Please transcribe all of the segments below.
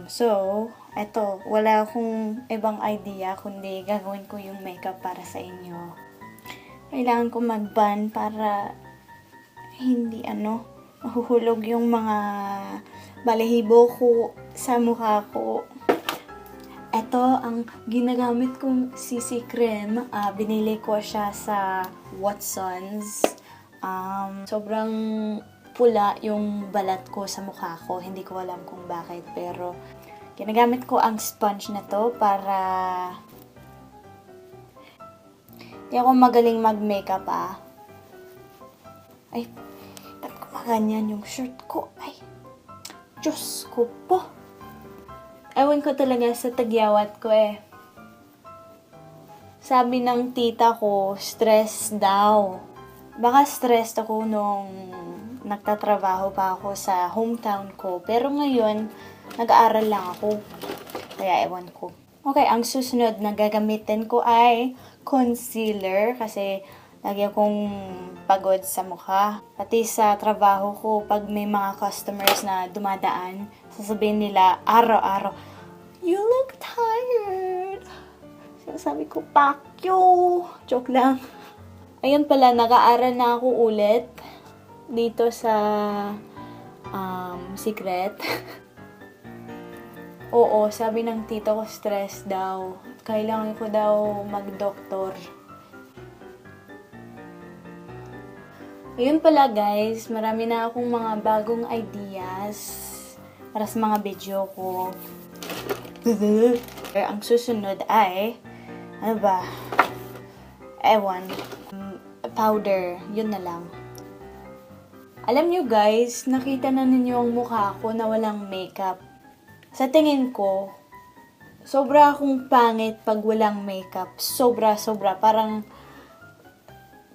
So, eto, wala akong ibang idea kundi gagawin ko yung makeup para sa inyo. Kailangan ko mag-ban para hindi mahuhulog yung mga balahibo ko sa mukha ko. Ito ang ginagamit kong CC cream. Binili ko siya sa Watsons. Sobrang pula yung balat ko sa mukha ko. Hindi ko alam kung bakit. Pero ginagamit ko ang sponge na to para hindi ako magaling mag-makeup Ay, ba't kumaganyan yung shirt ko? Ay, Diyos ko po. Ewan ko talaga sa tagyawat ko Sabi ng tita ko, stress daw. Baka stressed ako nung nagtatrabaho pa ako sa hometown ko. Pero ngayon, nag-aaral lang ako. Kaya ewan ko. Okay, ang susunod na gagamitin ko ay concealer. Kasi lagi akong pagod sa mukha. Pati sa trabaho ko, pag may mga customers na dumadaan, sasabihin nila araw-araw, "You look tired." Sabi ko, "Pakyo." Joke lang. Ayun pala, nag-aaral na ako ulit dito sa Secret. Oo, sabi ng tito ko, stress daw. Kailangan ko daw mag-doktor. Ayun pala guys, marami na akong mga bagong ideas para sa mga video ko. Ang susunod ay, ano ba? Ewan. Powder. Yun na lang. Alam nyo guys, nakita na ninyo ang mukha ko na walang makeup. Sa tingin ko, sobra akong pangit pag walang makeup. Sobra.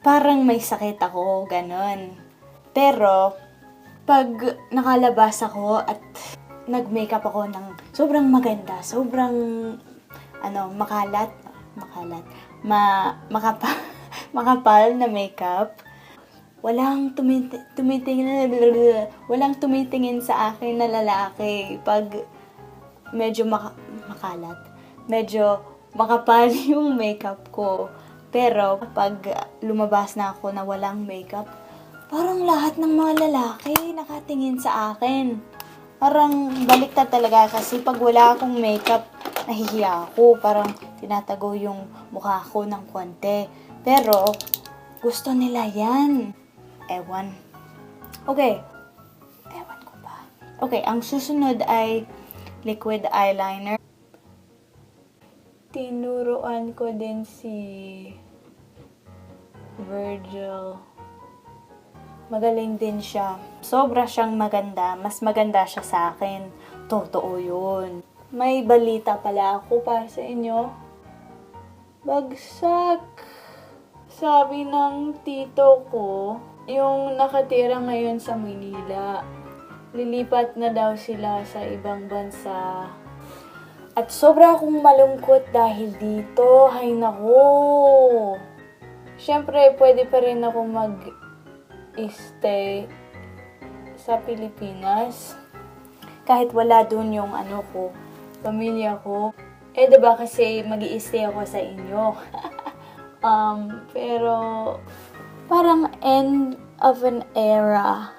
Parang may sakit ako, ganon. Pero, pag nakalabas ako at nag-makeup ako ng sobrang maganda, sobrang makapal na makeup, walang tumitingin sa akin na lalaki pag medyo makalat, medyo makapal yung makeup ko. Pero pag lumabas na ako na walang makeup, parang lahat ng mga lalaki nakatingin sa akin. Parang baliktad talaga kasi pag wala akong makeup, nahihiya ako. Parang tinatago yung mukha ko ng konti. Pero, gusto nila yan. Ewan. Okay. Ewan ko ba? Okay, ang susunod ay liquid eyeliner. Tinuruan ko din si Virgil. Magaling din siya. Sobra siyang maganda. Mas maganda siya sa akin. Totoo yun. May balita pala ako para sa inyo. Bagsak. Sabi ng tito ko, yung nakatira ngayon sa Manila, lilipat na daw sila sa ibang bansa. At sobra akong malungkot dahil dito. Hay nako. Siyempre, pwede pa rin ako mag-stay sa Pilipinas. Kahit wala dun yung pamilya ko. Diba kasi mag-i-stay ako sa inyo. Pero parang end of an era.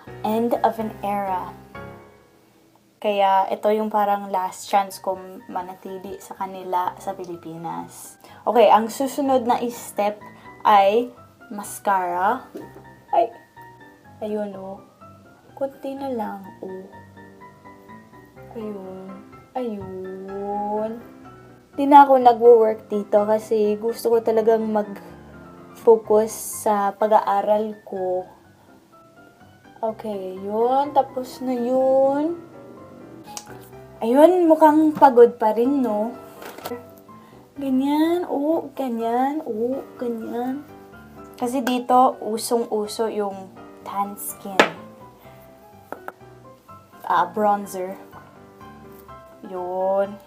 Kaya ito yung parang last chance ko manatili sa kanila sa Pilipinas. Okay, ang susunod na step ay mascara. Ayun Kunti na lang Ayun. Di na ako nagwo-work dito kasi gusto ko talagang mag-focus sa pag-aaral ko. Okay, yun. Tapos na yun. Ayun, mukhang pagod pa rin, no? Ganyan. Kasi dito, usong-uso yung tan skin. Bronzer. Yun.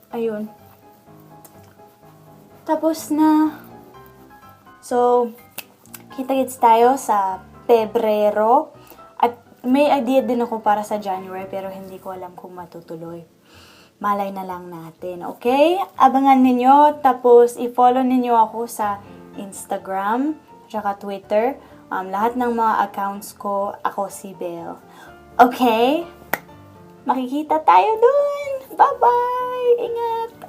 Ayun. Tapos na. So, kita-kits tayo sa Pebrero. At may idea din ako para sa January pero hindi ko alam kung matutuloy. Malay na lang natin, okay? Abangan ninyo, tapos i-follow ninyo ako sa Instagram, tsaka Twitter. Lahat ng mga accounts ko, ako si Belle. Okay? Makikita tayo dun! Bye-bye! Ingat!